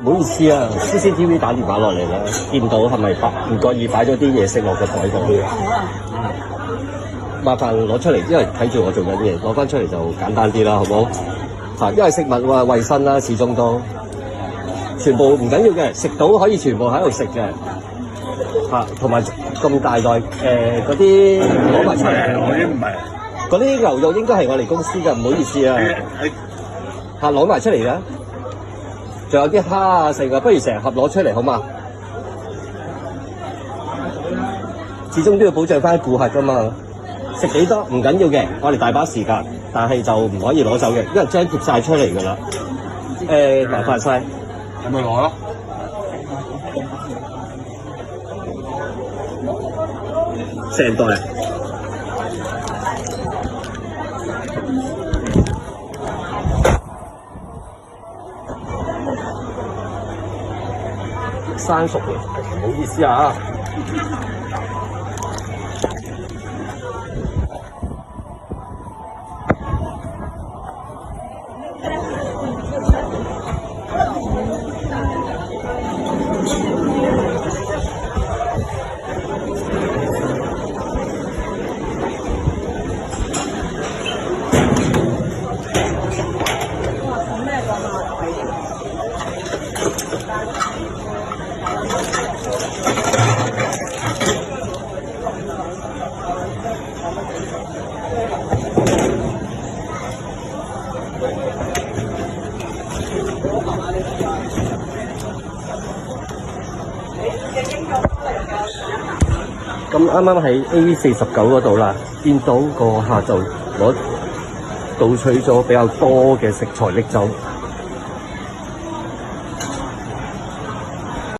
唔好意思啊，CCTV 打電話落嚟啦，見到係咪唔覺意擺咗啲嘢食落個台度？麻煩攞出嚟，因為睇住我做緊嘢，攞翻出嚟就簡單啲啦，好唔好？因為食物話衞生啦，始終都全部唔緊要嘅，食到可以全部喺度食嘅。同埋咁大袋嗰啲攞埋出嚟，嗰啲唔係，嗰啲牛肉應該係我哋公司嘅，唔好意思啊。攞埋出嚟啦，仲有啲蝦啊剩啊，不如成盒攞出嚟好嘛？始終都要保障翻顧客噶嘛。食幾多唔緊要嘅，我哋大把時間，但係就唔可以攞走嘅，因為張貼晒出嚟㗎啦。麻煩晒，咁咪攞咯。成袋。生熟嘅，唔好意思啊。咁啱啱喺 A49嗰度啦，見到個客就倒取咗比較多嘅食材拎走。